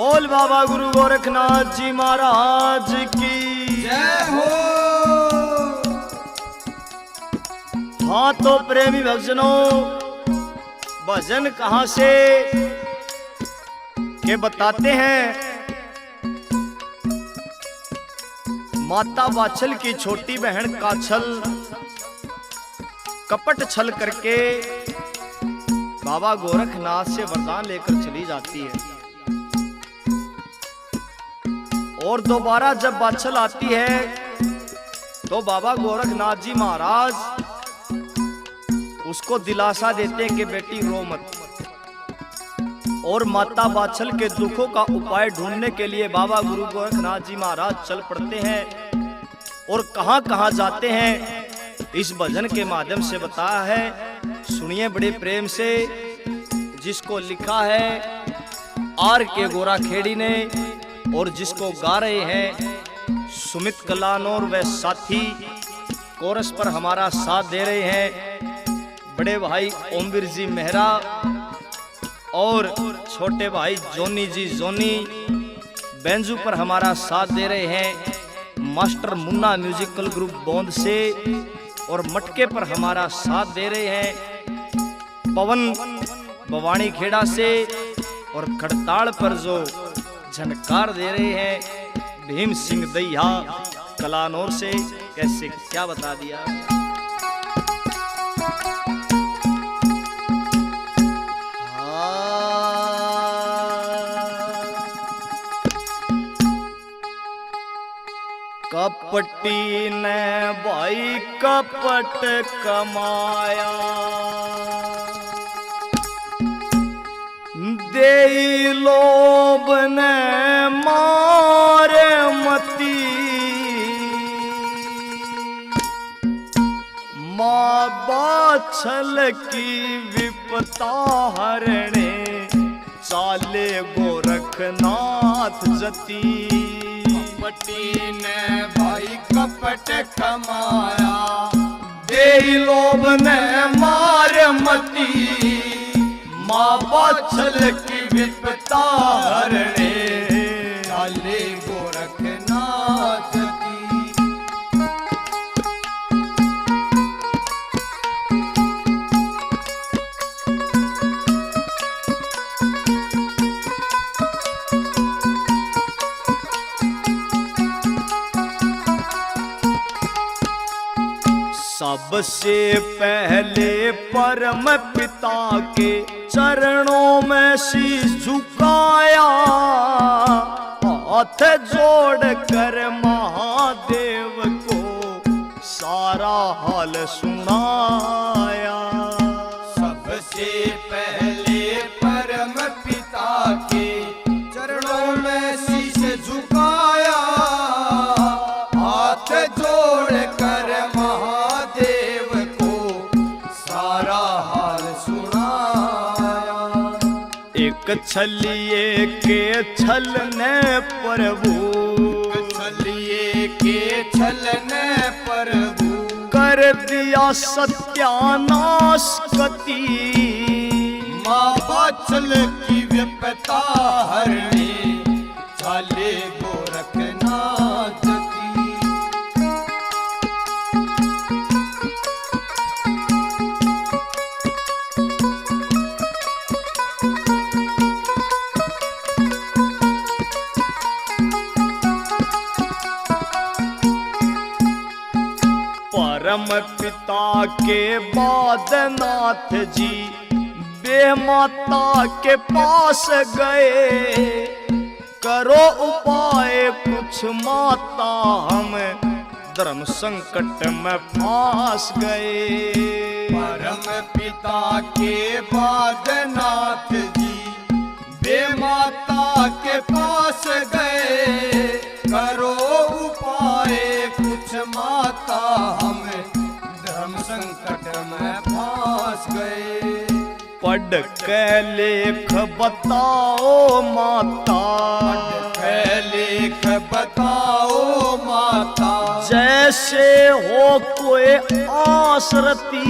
बोल बाबा गुरु गोरखनाथ जी महाराज की जय हो। हाँ तो प्रेमी भक्तों, भजन कहां से के बताते हैं। माता वात्सल की छोटी बहन काछल कपट छल करके बाबा गोरखनाथ से वरदान लेकर चली जाती है और दोबारा जब वात्सल आती है तो बाबा गोरखनाथ जी महाराज उसको दिलासा देते हैं कि बेटी रो मत। और माता वात्सल के दुखों का उपाय ढूंढने के लिए बाबा गुरु गोरखनाथ जी महाराज चल पड़ते हैं और कहां कहां जाते हैं इस भजन के माध्यम से बताया है। सुनिए बड़े प्रेम से, जिसको लिखा है आर के गोरा खेड़ी ने और जिसको गा रहे हैं सुमित कलानौर व साथी। कोरस पर हमारा साथ दे रहे हैं बड़े भाई ओमवीर जी मेहरा और छोटे भाई जोनी जी जोनी। बेंजू पर हमारा साथ दे रहे हैं मास्टर मुन्ना म्यूजिकल ग्रुप बोंद से और मटके पर हमारा साथ दे रहे हैं पवन भवानी खेड़ा से और खड़ताल पर जो झनकार दे रहे हैं भीम सिंह दैया कलानौर से। कैसे क्या बता दिया। कपटी ने भाई कपट कमाया, दे लोभ ने मारे मती। माँ वात्सल की विपता हरणे, चाले गोरखनाथ जती। कपटी ने भाई कपट कमाया, दे लोभ ने मारे मती। माँ वात्सल की विपता हरणे, चाले गोरखनाथ जती। सबसे पहले परम पिता के चरणों में शीश झुकाया, हाथ जोड़ कर महादेव को सारा हाल सुनाया। सबसे पहले परम पिता के चरणों में शीश झुकाया, हाथ जोड़ कर महादेव को सारा हाल सुनाया। एक छलिए के छलने प्रभु, छलिए के छलने प्रभु, कर दिया सत्यानाश गति। माँ वात्सल की विपता हरणे, चाले गोरखनाथ जती। परम पिता के बाद नाथ जी बे माता के पास गए। करो उपाय कुछ माता, हम धर्म संकट में फांस गए। परम पिता के बाद नाथ जी बे माता के पास गए। करो उपाय कुछ माता, हम धर्म संकट में फांस गए। पढ़ के लेख बताओ माता, पढ़ के लेख बताओ माता। जैसे हो कोई आसरती,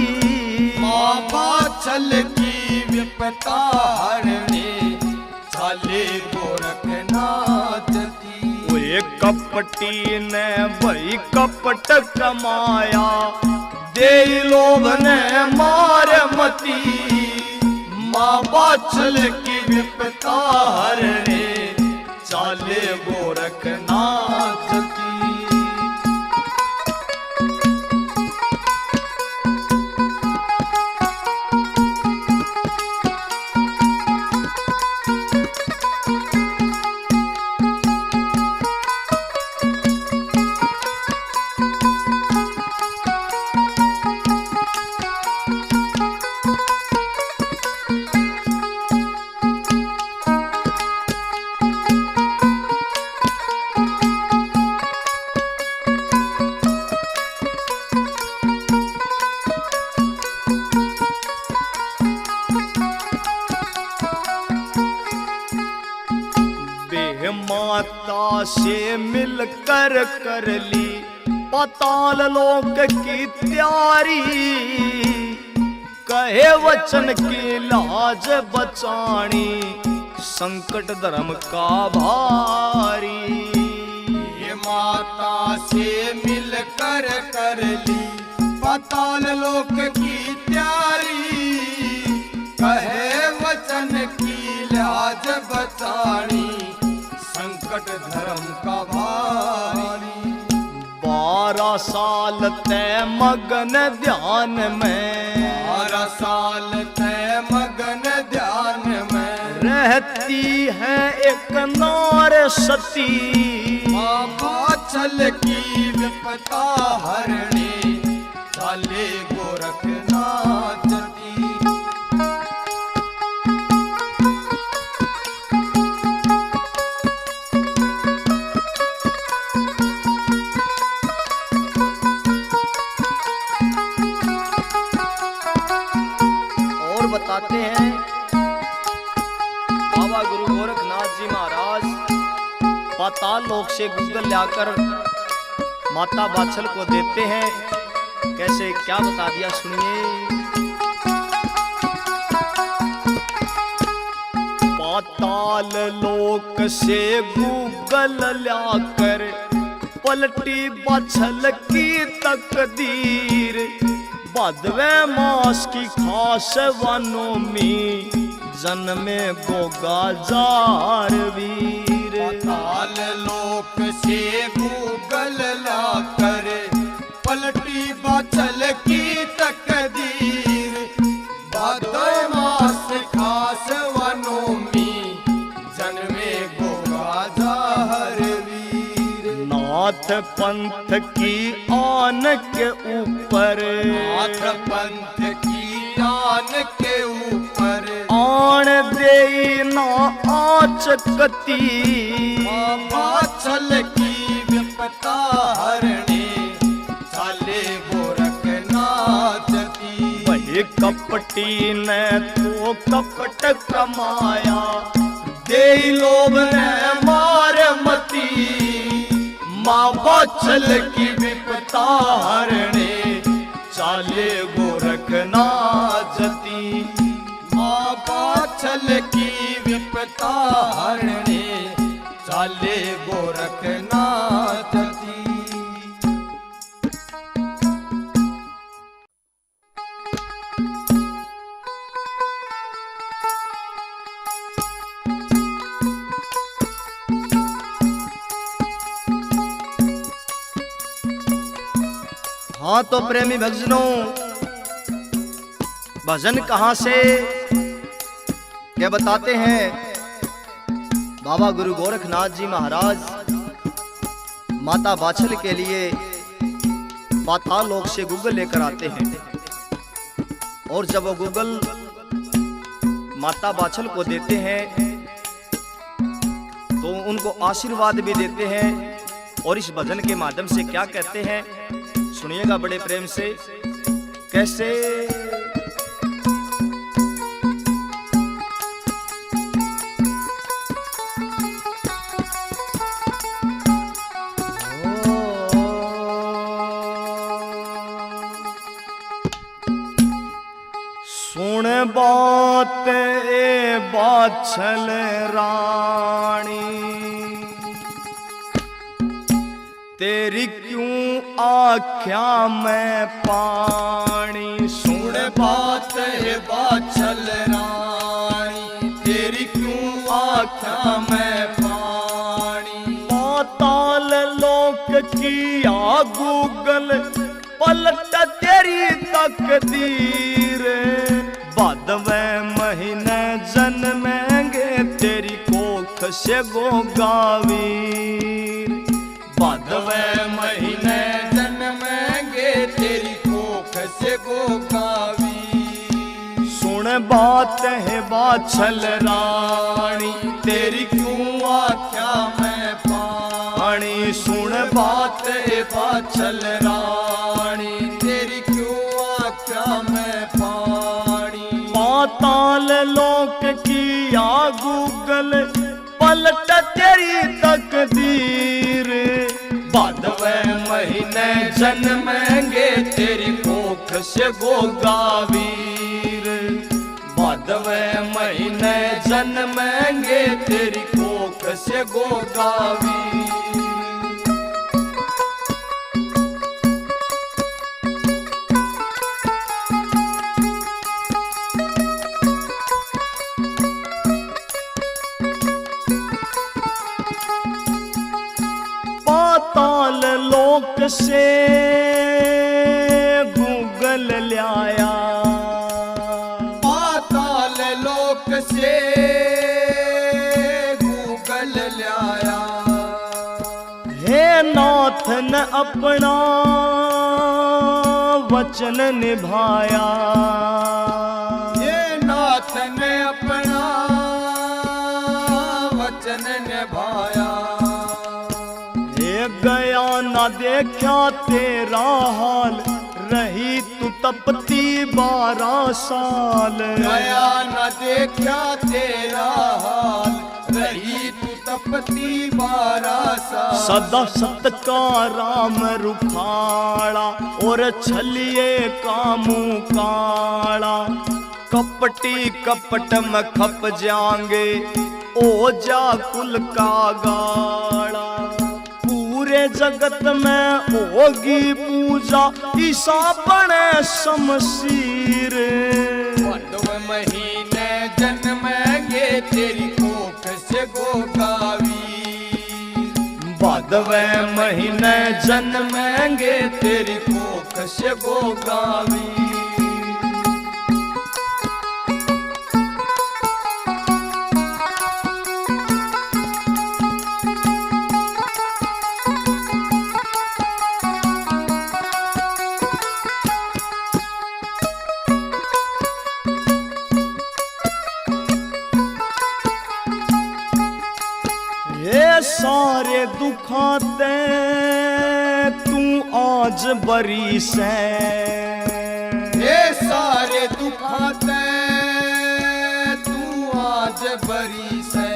माँ वात्सल की विपता हरणे, चाले गोरखनाथ बे कपटी ने वही कपट कमाया, दे लोभ ने मार मती, माँ बाछल की विपता हरणे, चाले गोरखनाथ की। माता से मिलकर कर ली पाताल लोक की तैयारी, कहे वचन की लाज बचानी, संकट धर्म का भारी। ये माता से मिलकर कर ली पाताल लोक की तैयारी, कहे वचन की लाज बचानी, संकट धर्म का भारी। 12 साल तय मगन ध्यान में, 12 साल तय मगन ध्यान में, रहती है एक नार सती, माँ बाछल की विपता हरणे, चाले गोरखनाथ की। बताते हैं बाबा गुरु गोरखनाथ जी महाराज पाताल लोक से गूगल लाकर माता बाछल को देते हैं। कैसे क्या बता दिया सुनिए। पाताल लोक से गूगल लाकर पलटी बाछल की तकदीर, भादवे मास की खास वनोमी, जन्मे गोगा जार वीर। पाताल लोक से गूगल लाकर पलटी बाछल की तकदीर, भादवे मास खास वनोमी, जन्मे गोगा जार वीर। नाथ पंथ की आन के ऊपर, नाथ पंथ की आन के ऊपर, आन दे ना आचकती, माँ बाछल की विपता हरणे, चाले गोरखनाथ की। वही कपटी ने तो कपट कमाया, दे लोभ ने मार मती, माँ बाछल की विपता हरणे, चाले गोरखनाथ की। माँ बाछल की विपता हरणे, चाले गोरखनाथ की। हाँ तो प्रेमी भक्तों, भजन कहाँ से क्या बताते हैं। बाबा गुरु गोरखनाथ जी महाराज माता बाछल के लिए पाताल लोक से गूगल लेकर आते हैं, और जब वो गूगल माता बाछल को देते हैं तो उनको आशीर्वाद भी देते हैं। और इस भजन के माध्यम से क्या कहते हैं सुनिएगा बड़े प्रेम से। कैसे सुन बात ए बाछल रानी, तेरी क्यों आख्या में पानी। सुन बात है बाछल रानी, तेरी क्यों आख्या में पानी। पाताल लोक किया गूगल, पलट तेरी तकदीर। बादवे महीने जन्मेंगे तेरी कोख से गोगावीर। बादवे महीने जन्मेंगे तेरी कोख से गोगावी। सुन बात है बाछल रानी, तेरी क्यों आख्या में पानी। सुन बात है बाछल रानी, तेरी क्यों आख्या में पानी। पाताल लोक किया गूगल, पलट तेरी तकदीर। बादवे महीने जन्मेंगे तेरी कोख से गोगावीर। बादवे महीने जन्मेंगे तेरी कोख से गोगावीर। पाताल लोक से गूगल लाया। पाताल लोक से गूगल लाया। हे नाथ ने अपना वचन निभाया। हे नाथ ने अपना वचन निभाया। गया ना देखा तेरा हाल, रही तू तपती 12 साल। गया न देखा तेरा हाल, रही तू तपती 12 साल। सदा सत का राम रुखाड़ा, और छलिए कामू काड़ा। कपटी कपट में खप जाएंगे, ओ जा कुल का गाड़ा। पूरे जगत में होगी पूजा, ईसा बने शमशीर। बादवे महीने जन्मेंगे तेरी कोख से गोगावी। बादवे महीने जन्मेंगे तेरी कोख से गोगावी। सारे दुखाते तू आज बरी से। ये सारे दुखाते तू आज बरी से।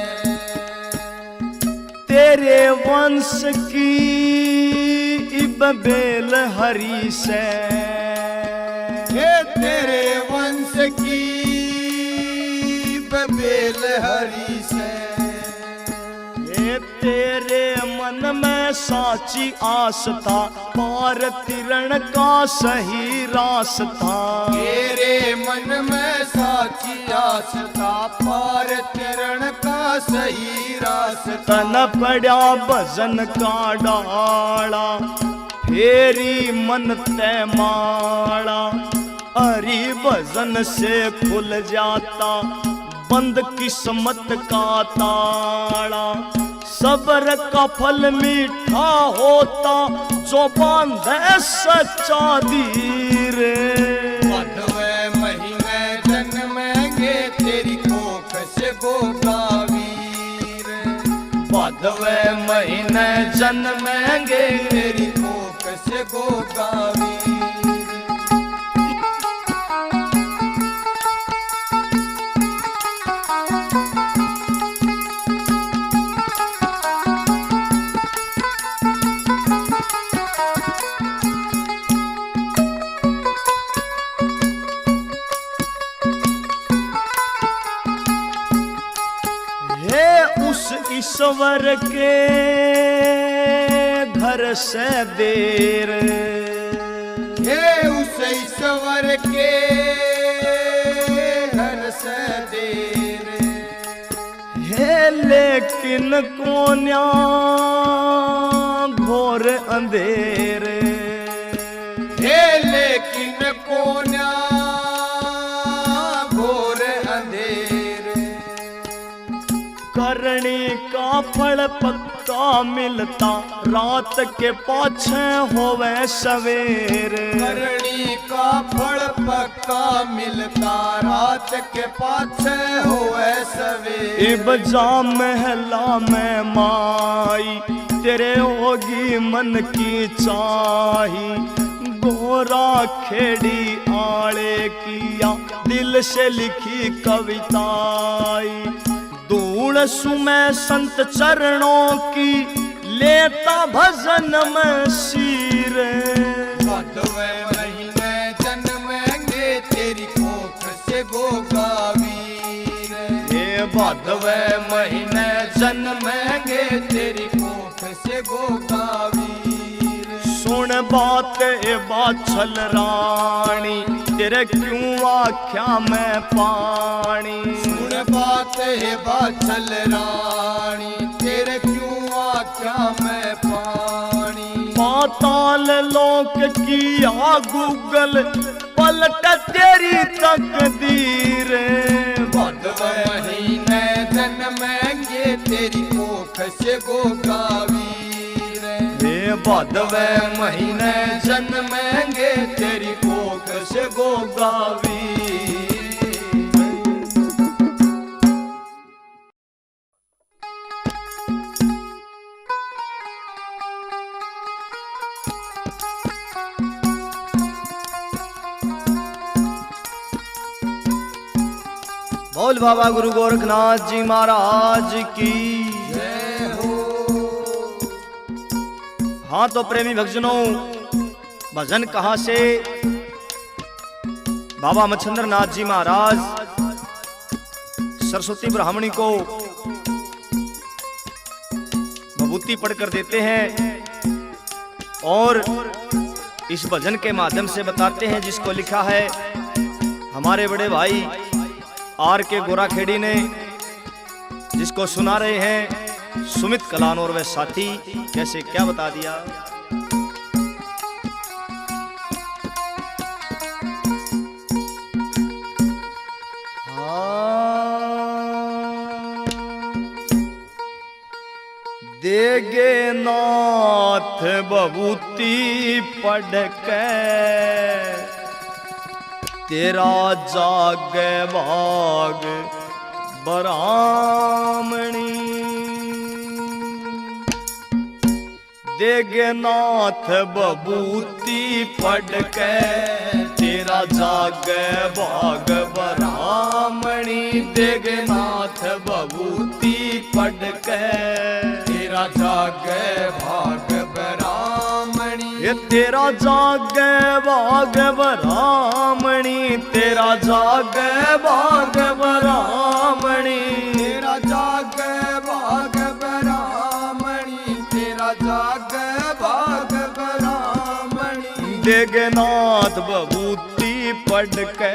तेरे वंश की इब बेल हरी से। ये तेरे वंश की बेल हरी से। तेरे मन में साची आस था, पार तिरण का सही रास्ता। तेरे मन में साची आस था, पार तिरण का सही रास्ता। तन पड़ा भजन का डाला, फेरी मन ते माड़ा। हरि भजन से खुल जाता, बंद किस्मत का ताड़ा। सब्र का फल मीठा होता, जो बांधे सच्चा धीर। बादवे महीने जन्मेंगे तेरी कोख से गोगावीर। बादवे महीने जन्मेंगे तेरी कोख से गोगावीर। उस ईश्वर के हर से देर। हे उस ईश्वर के हर से देर। हे लेकिन कोन्या घोर अंधेर। हे लेकिन कोन्या घोर अंधेर। करनी का फल पक्का मिलता रात के पाछे होवे सवेर। करनी का फल पक्का मिलता रात के पाछे होवे सवेर। इब जा महला में माई तेरे होगी मन की चाही। गोरा खेड़ी आले किया दिल से लिखी कविताई। धूल सुमै संत चरणों की लेता भजन में शीर। भादवे महीने जन्मेंगे तेरी कोख से गोगावीर। हे भादवे महीने जन्मेंगे तेरी कोख से गोगावीर। सुन बात ए बाछल रानी तेरे क्यों आख्या में पानी। सुन बात है बाछल रानी तेरे क्यों आख्या में पानी। पाताल लोक की आ गूगल पलट तेरी तकदीर। भादवे महीने जन्मेंगे तेरी कोख से गोगावीर। हे भादवे महीने जन्मेंगे तेरी कोख से गोगावीर। बोल बाबा गुरु गोरखनाथ जी महाराज की जय हो। हाँ तो प्रेमी भक्तजनों, भजन कहाँ से? बाबा मच्छिंद्र नाथ जी महाराज सरस्वती ब्राह्मणी को विभूति पढ़कर देते हैं और इस भजन के माध्यम से बताते हैं, जिसको लिखा है हमारे बड़े भाई आर के गोराखेड़ी ने, जिसको सुना रहे हैं सुमित कलान और वे साथी। कैसे क्या बता दिया? देगे नाथ बबूती पढ़ के तेरा जागे भाग बरामणी। देगे नाथ बबूती पढ़ के तेरा जागे भाग बरामणी। देगे नाथ बबूती पढ़ के तेरा जागे भाग बरामणी। ये तेरा जागे भाग बरामणी। तेरा जागे भाग बरामणी। तेरा जागे भाग बरामणी। तेरा जागे भाग बरामणी। देगे नाथ बबूती पढ़ के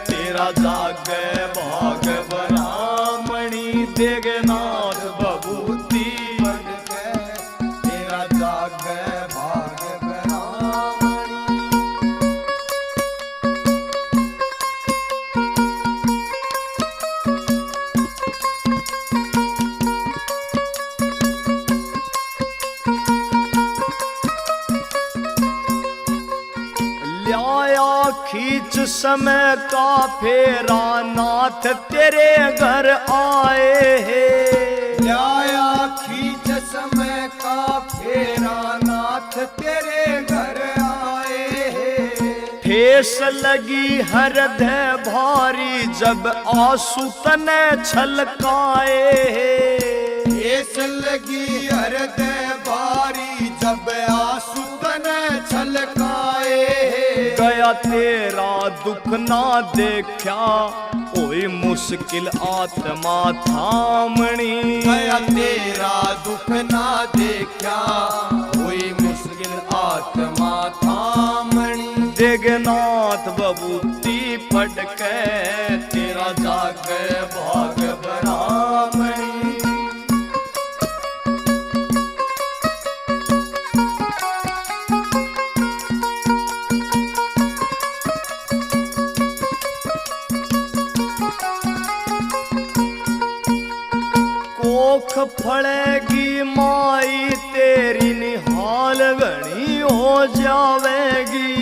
तेरा जागे भाग बरामणी। देगे नाथ बबूती पढ़ के तेरा जागे भाग बरामणी। ल्याया खींच समय का फेरा नाथ तेरे घर आए हैं। ल्याया खींच समय का फेरा नाथ तेरे घर आए हैं। ठेस लगी हृदय भारी जब आंसू तने छलकाए हैं। ठेस लगी हृदय भारी जब आंसू तने छलकाए। गया तेरा दुख ना देखा कोई मुश्किल आत्मा थामणी। गया तेरा दुख ना देखा, कोई मुश्किल आत्मा थामणी। देगनाथ बबूती पढ़ के तेरा जागे भाग बरामणी। कोख फड़ेगी माई तेरी निहाल घनी हो जावेगी।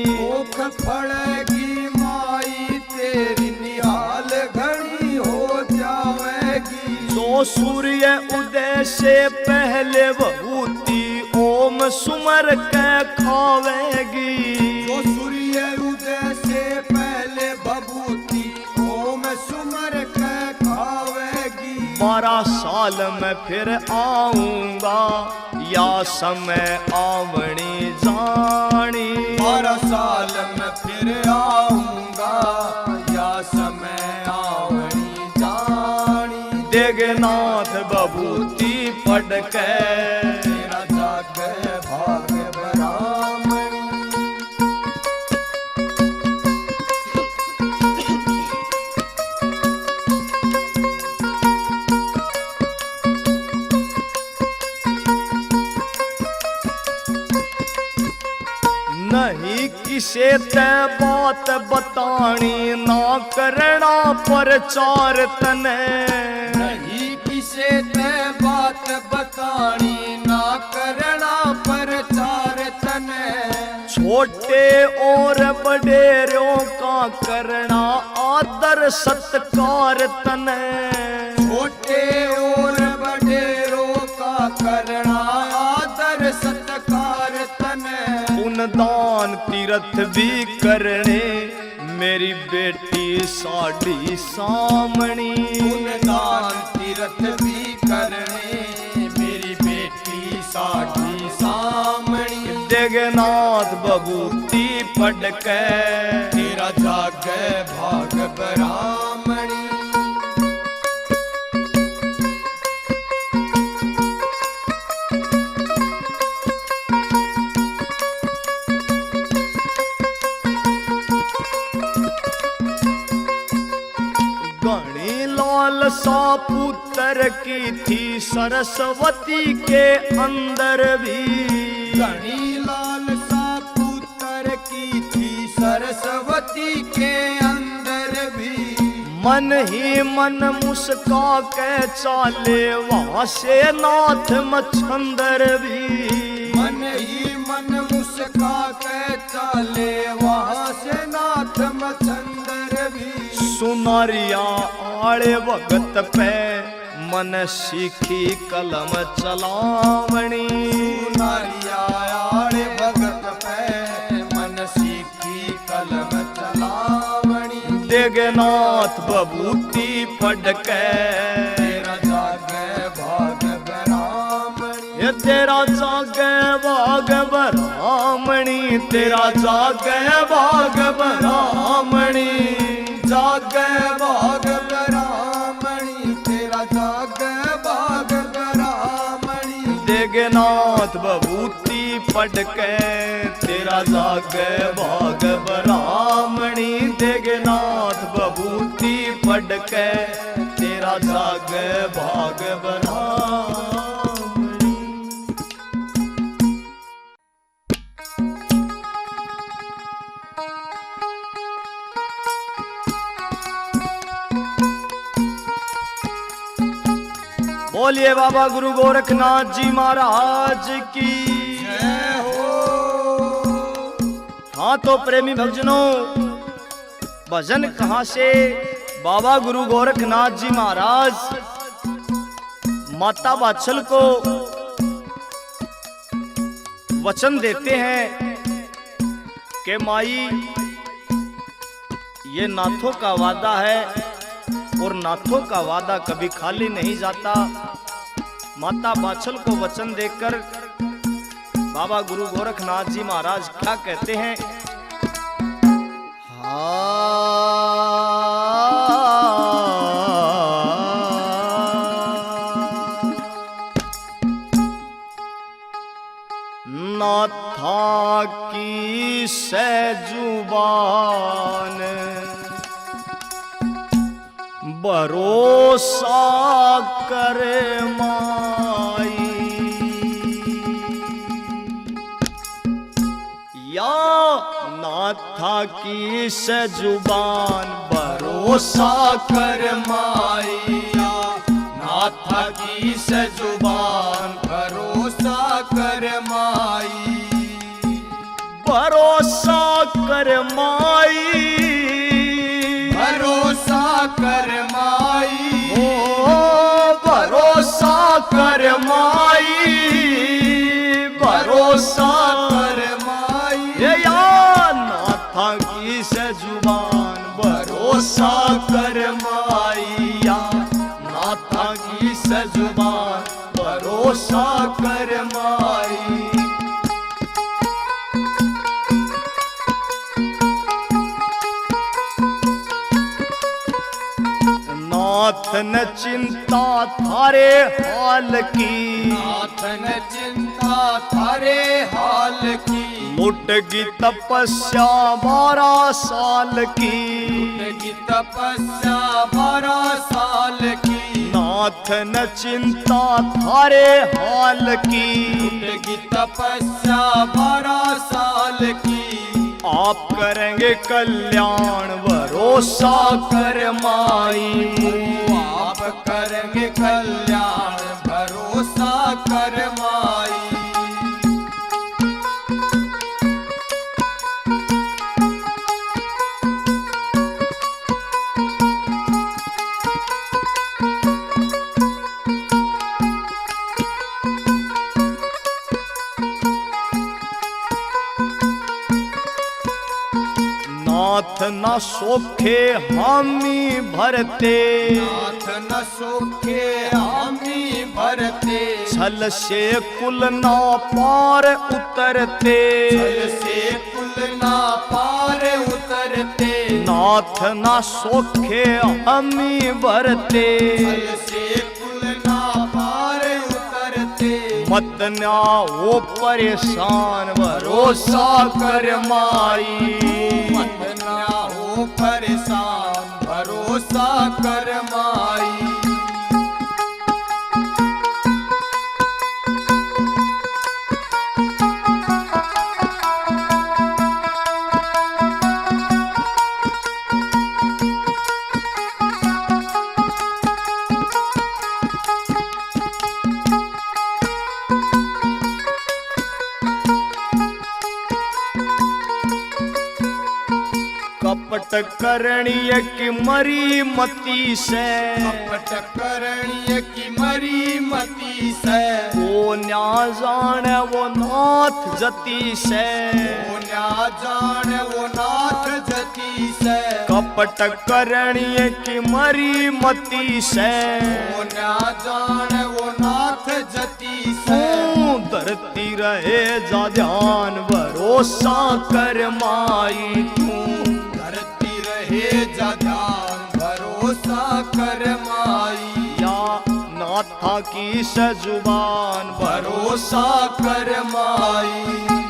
कोख फड़ेगी माई तेरी निहाल घनी हो जावेगी। जो सूर्य उदय से पहले बबूती ओम सुमर के खावेगी। जो सूर्य उदय से पहले बबूती ओम सुमर के खावेगी। 12 साल में फिर आऊंगा या समय आवणी जानी। 12 साल में फिर आऊंगा या समय आवणी जानी। देगनाथ बबूती पढ़ के तेरा जागे भाग बरामणी। नहीं किसे ते बात बतानी, ना करना प्रचार तने। नहीं किसे ते बात बतानी, ना करना प्रचार तने। छोटे और बड़ेरों का करना आदर सत्कार तने। छोटे और बड़ेरों का करना आदर सत्कार तने। पुण्यदान तीर्थ भी करने मेरी बेटी साड़ी सामणी। पुण्यदान तीर्थ भी करने मेरी बेटी साड़ी सामणी। देगनाथ बबूती पढ़ के तेरा जागे भाग बरामणी। घनी लालसा पुत्र की थी सरस्वती के अंदर भी। घनी लालसा पुत्र की थी सरस्वती के अंदर भी। मन ही मन मुस्का के चाले वहां से नाथ मच्छंदर भी। मन ही मन मुस्का के चाले वहां से नाथ मच्छंदर भी। सुनारिया आड़े वक्त पे मन सीखी कलम चलावणी। सुनारिया आड़े भगत पे मन सीखी कलम चलावणी। देगनाथ बबूती पढ़ के तेरा जागे भाग बरामणी। ये तेरा जागे भाग बरामणी। तेरा जागे भाग बरामणी। जागे भाग बरामणी। तेरा जागे भाग बरामणी। देगनाथ बबूती पढ़ के तेरा जागे भाग बरामणी। देगनाथ बबूती पढ़ के तेरा जागे भाग बरामणी। बोलिए बाबा गुरु गोरखनाथ जी महाराज की जय हो। हाँ तो प्रेमी भक्तजनों, भजन कहाँ से बाबा गुरु गोरखनाथ जी महाराज माता बाछल को वचन देते हैं कि माई ये नाथों का वादा है और नाथों का वादा कभी खाली नहीं जाता। माता बाछल को वचन देकर बाबा गुरु गोरखनाथ जी महाराज क्या कहते हैं? हाँ की सजुबान भरोसा कर माई, या नाथा की सजुबान भरोसा कर माइया, नाथा की सजुबान भरोसा कर माई, भरोसा कर माई, भरोसा कर माई, ओ भरोसा कर माई, भरोसा कर माई, ये या नाथा की सजुबान भरोसा कर माइया, नाथा की सजुबान भरोसा कर माई। नाथ न चिंता थारे हाल की, नाथ न चिंता थारे हाल की, लुटगी तपस्या 12 साल की, की तपस्या 12 साल की, नाथ न चिंता थारे हाल की, की तपस्या 12 साल की, आप करेंगे कल्याण भरोसा कर माई, आप करेंगे कल्याण भरोसा कर माई। नाथ न सोखे हामी भरते, नाथ न सोखे हामी भरते, छल से कुल ना पार उतरते, छल से कुल ना पार उतरते, नाथ न सोखे हामी भरते, छल से कुल ना पार उतरते, मत ना हो परेशान भरोसा कर माई, मत ना हो परेशान भरोसा कर माई। कपट करणीय की मरी मती से, कपट करणीय की मरी मती से, वो न्या जाने वो नाथ जती से, वो न्या जान वो नाथ जती से, कपट करणीय की मरी मती से, वो न्या जान वो नाथ जती से, धरती रहे जा ध्यान भरोसा कर माई, तू धरती रहे जा ध्यान भरोसा कर माई, या नाथा की सजुबान भरोसा कर माई।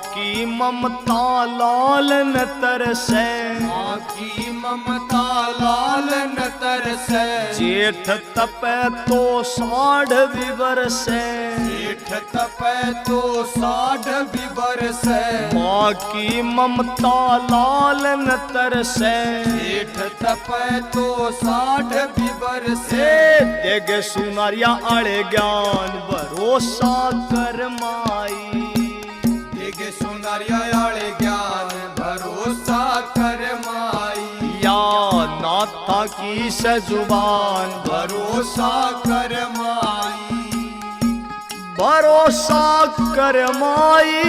की ममता लाल न तरसे, माँ की ममता लाल न तरसे, जेठ तपे तो 60 विवरसे, जेठ तपे तो 60 विवरसे, माँ की ममता लाल न तरसे, जेठ तपे तो 60 विवरसे, देगे सुनारिया आड़े ज्ञान भरोसा कर माई, देगे सुनारिया आड़े ज्ञान भरोसा कर माई, या नाथा की सजुबान भरोसा कर माई, भरोसा कर माई,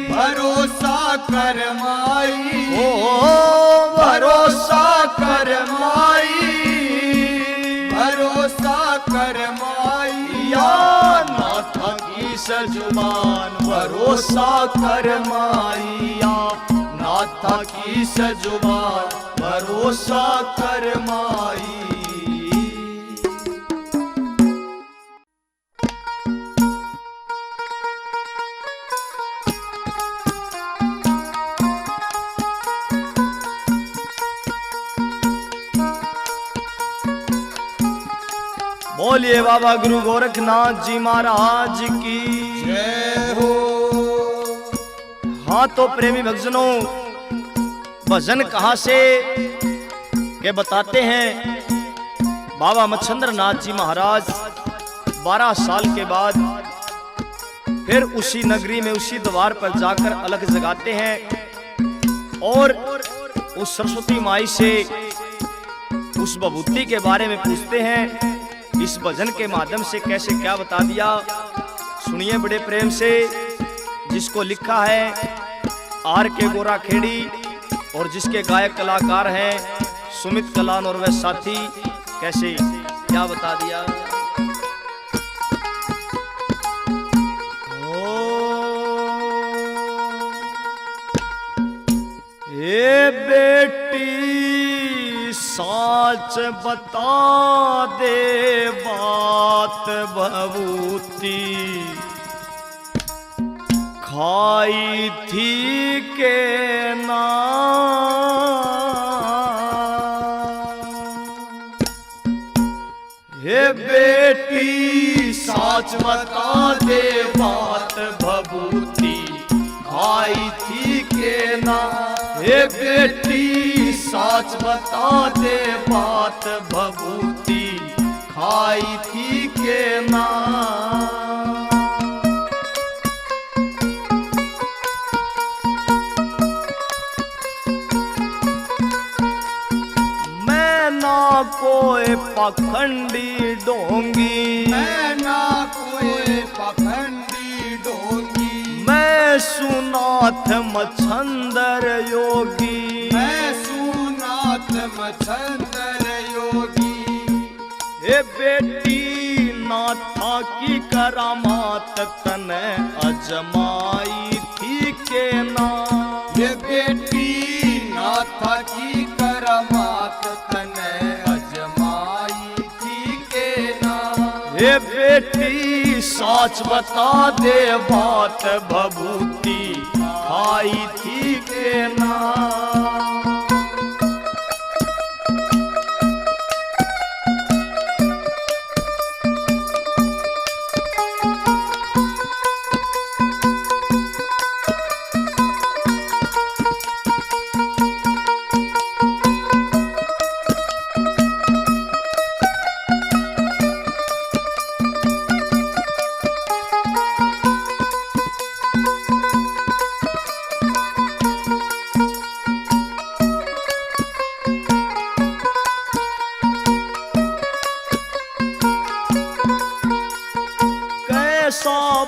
भरोसा कर माई, ओ भरोसा कर माई, फरमाई, या नाथ की सजुबान भरोसा कर माइया, नाथ की सजुबान भरोसा कर माई। बोलिए बाबा गुरु गोरखनाथ जी महाराज की जय हो। हाँ तो प्रेमी भक्तजनों, भजन कहाँ से के बताते हैं। बाबा मच्छंद्र नाथ जी महाराज 12 साल के बाद फिर उसी नगरी में उसी द्वार पर जाकर अलग जगाते हैं और उस सरस्वती माई से उस विभूति के बारे में पूछते हैं। इस भजन के माध्यम से कैसे क्या बता दिया, सुनिए बड़े प्रेम से। जिसको लिखा है R.K. गोरा खेड़ी और जिसके गायक कलाकार हैं सुमित कलान और वह साथी। कैसे क्या बता दिया। ए बेटी साच बता दे बात भभूति, खाई थी के ना। हे बेटी साच बता दे बात भभूति, खाई थी के ना। हे बेटी साच बता दे बात भभूति, खाई थी के ना। मैं ना कोई पखंडी डोंगी, मैं ना कोई पखंडी डोंगी, मैं सुनाथ मच्छंदर योगी, मैं सुनाथ मच्छंदर योगी। हे बेटी नाथा की करामात तने अजमाई थी के ना। ये बेटी नाथा की करामात तने अजमाई थी के ना। हे बेटी साच बता दे बात भभूति, खाई थी के ना।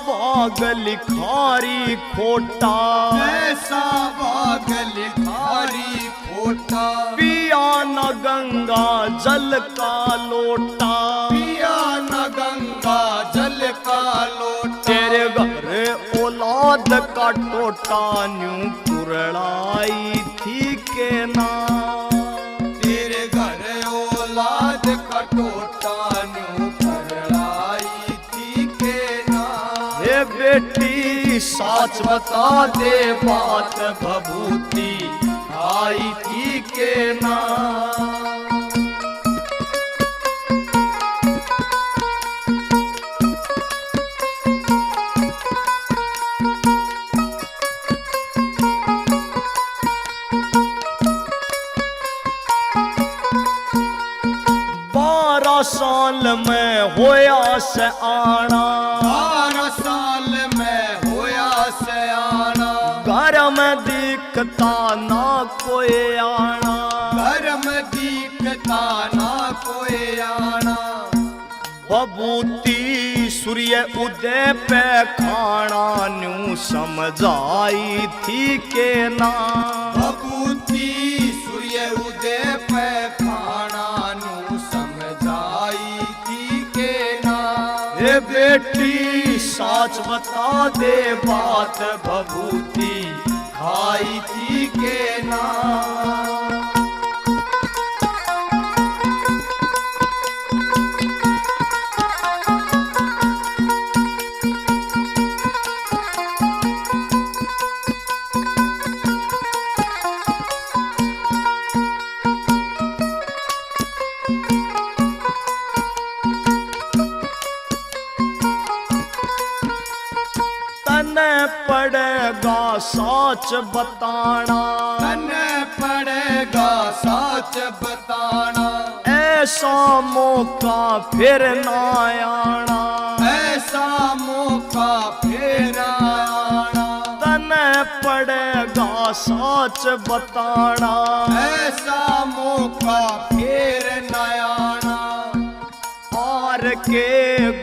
बाग लिखारी खोटा, ऐसा बाग लिखारी खोटा। पिया न गंगा जल का लोटा, पिया न गंगा जल का लोटा। तेरे घर औलाद का टोटा न्यू पुरड़ाई थी के ना। तेरे घर औलाद का टोटा न्यू पुरड़ाई थी के ना। हे बेटी साच बता दे बात भभूति, आई थी के ना। साल में होया से आना, 12 साल में होया से आना। घर में दिखता ना कोई आना, घर में दिखता ना कोई आना। बबूती सूर्य उदय पे खाना न्यू समझाई थी के ना। बबूती सूर्य उदय पे खाना न्यू समझाई थी के बेटी साच बता दे बात भभूति खाई थी के ना। पड़ेगा साच बताना, तन पड़ेगा साच बताना, ऐसा मौका फिर ना आना, ऐसा मौका फिर आना। तन पड़ेगा साच बताना, ऐसा मौका फिर न आना। आर के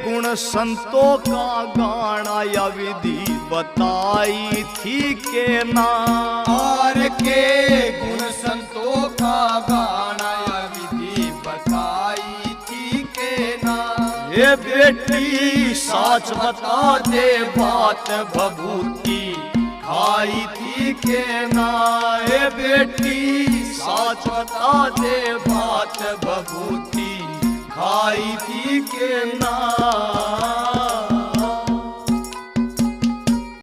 गुण संतों का गाना या विधि बताई थी के ना। और के गुण संतों का गाना या विधि बताई थी के ना। ये बेटी साच बता दे बात भभूति खाई थी के ना। ये बेटी साच बता दे बात भभूति खाई थी के ना।